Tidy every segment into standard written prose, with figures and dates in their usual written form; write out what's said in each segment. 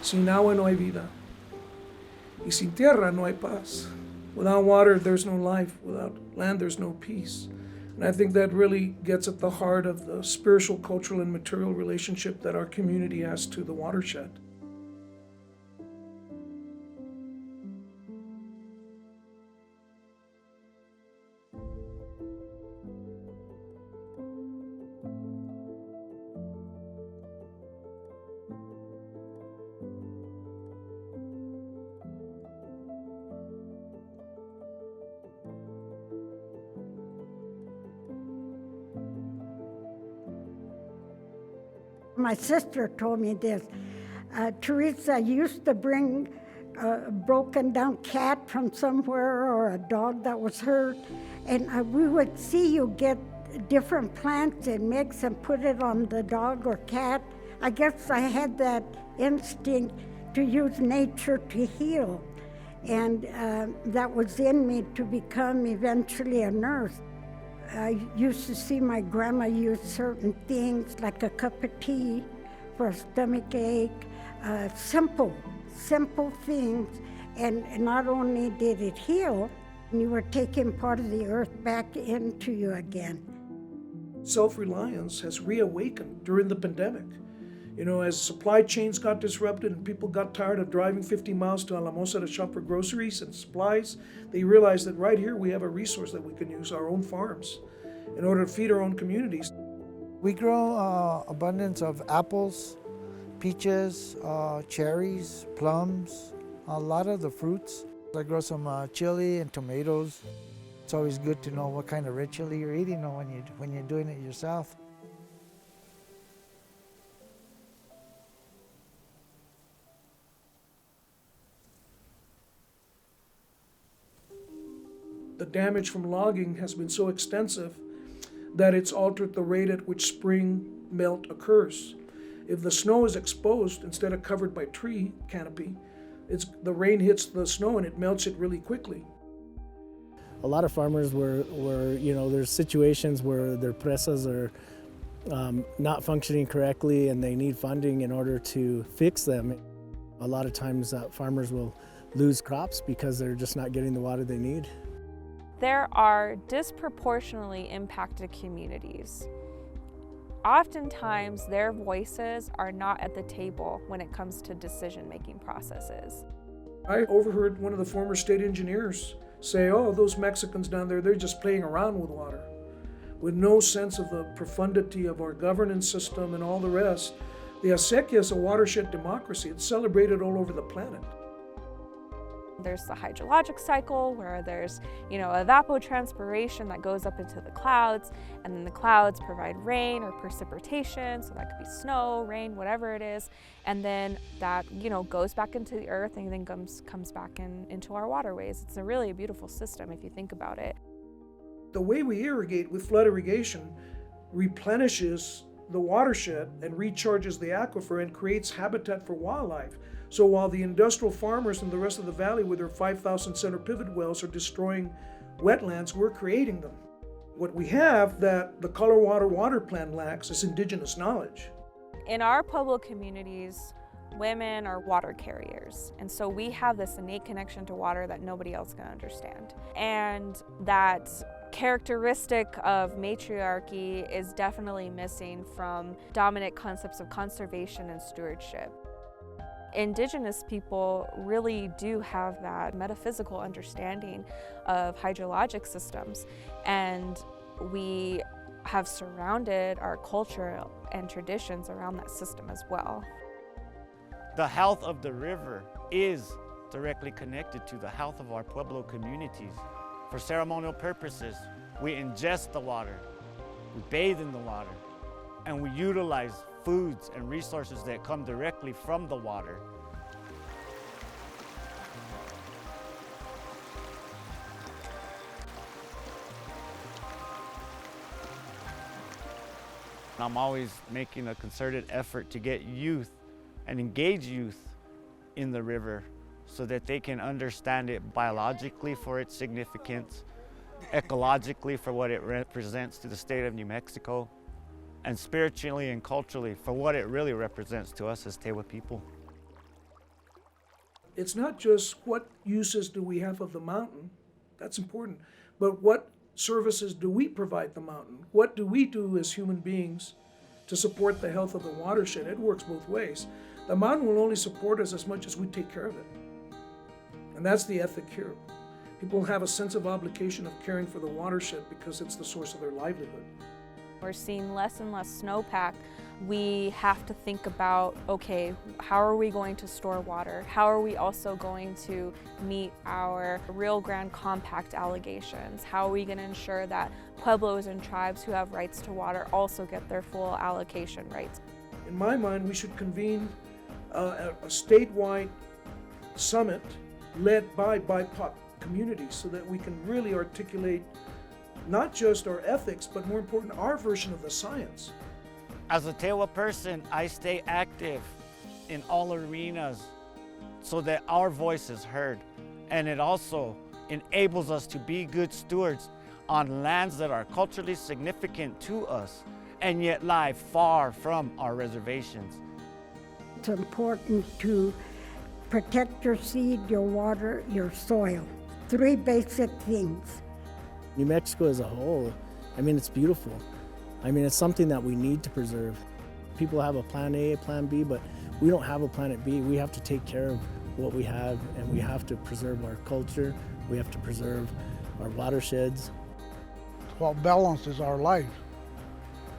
Sin agua no hay vida. Y sin tierra no hay paz. Without water, there's no life. Without land, there's no peace. And I think that really gets at the heart of the spiritual, cultural, and material relationship that our community has to the watershed. My sister told me this. Teresa used to bring a broken down cat from somewhere or a dog that was hurt, and we would see you get different plants and mix and put it on the dog or cat. I guess I had that instinct to use nature to heal, and that was in me to become eventually a nurse. I used to see my grandma use certain things like a cup of tea for a stomach ache, simple things. And not only did it heal, you were taking part of the earth back into you again. Self-reliance has reawakened during the pandemic. You know, as supply chains got disrupted and people got tired of driving 50 miles to Alamosa to shop for groceries and supplies, they realized that right here we have a resource that we can use, our own farms, in order to feed our own communities. We grow abundance of apples, peaches, cherries, plums, a lot of the fruits. I grow some chili and tomatoes. It's always good to know what kind of red chili you're eating when you're doing it yourself. The damage from logging has been so extensive that it's altered the rate at which spring melt occurs. If the snow is exposed instead of covered by tree canopy, the rain hits the snow and it melts it really quickly. A lot of farmers were there's situations where their presas are not functioning correctly and they need funding in order to fix them. A lot of times farmers will lose crops because they're just not getting the water they need. There are disproportionately impacted communities. Oftentimes, their voices are not at the table when it comes to decision-making processes. I overheard one of the former state engineers say, oh, those Mexicans down there, they're just playing around with water, with no sense of the profundity of our governance system and all the rest. The acequia is a watershed democracy. It's celebrated all over the planet. There's the hydrologic cycle where there's, evapotranspiration that goes up into the clouds, and then the clouds provide rain or precipitation, so that could be snow, rain, whatever it is, and then that, goes back into the earth and then comes back into our waterways. It's a really beautiful system if you think about it. The way we irrigate with flood irrigation replenishes the watershed and recharges the aquifer and creates habitat for wildlife. So while the industrial farmers in the rest of the valley with their 5,000 center pivot wells are destroying wetlands, we're creating them. What we have that the Colorado Water Plan lacks is indigenous knowledge. In our Pueblo communities, women are water carriers, and so we have this innate connection to water that nobody else can understand. And that characteristic of matriarchy is definitely missing from dominant concepts of conservation and stewardship. Indigenous people really do have that metaphysical understanding of hydrologic systems, and we have surrounded our culture and traditions around that system as well. The health of the river is directly connected to the health of our Pueblo communities. For ceremonial purposes, we ingest the water, we bathe in the water, and we utilize foods and resources that come directly from the water. I'm always making a concerted effort to get youth and engage youth in the river so that they can understand it biologically for its significance, ecologically for what it represents to the state of New Mexico, and spiritually and culturally for what it really represents to us as Tewa people. it's not just what uses do we have of the mountain, that's important, but what services do we provide the mountain? What do we do as human beings to support the health of the watershed? It works both ways. The mountain will only support us as much as we take care of it. And that's the ethic here. People have a sense of obligation of caring for the watershed because it's the source of their livelihood. We're seeing less and less snowpack. We have to think about, okay, how are we going to store water? How are we also going to meet our Rio Grande Compact allegations? How are we going to ensure that pueblos and tribes who have rights to water also get their full allocation rights? In my mind, we should convene a statewide summit led by BIPOC communities so that we can really articulate not just our ethics, but more important, our version of the science. As a Tewa person, I stay active in all arenas so that our voice is heard. And it also enables us to be good stewards on lands that are culturally significant to us and yet lie far from our reservations. It's important to protect your seed, your water, your soil. 3 basic things. New Mexico as a whole, I mean, it's beautiful. I mean, it's something that we need to preserve. People have a plan A, a plan B, but we don't have a planet B. We have to take care of what we have, and we have to preserve our culture. We have to preserve our watersheds. What balances our life,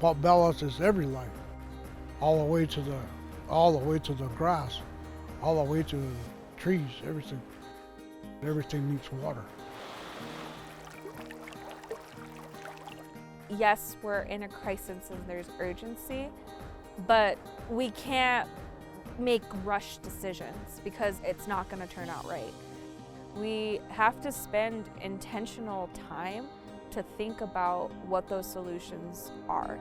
what balances every life, all the way to the grass, all the way to the trees, everything. Everything needs water. Yes, we're in a crisis and there's urgency, but we can't make rush decisions because it's not going to turn out right. We have to spend intentional time to think about what those solutions are.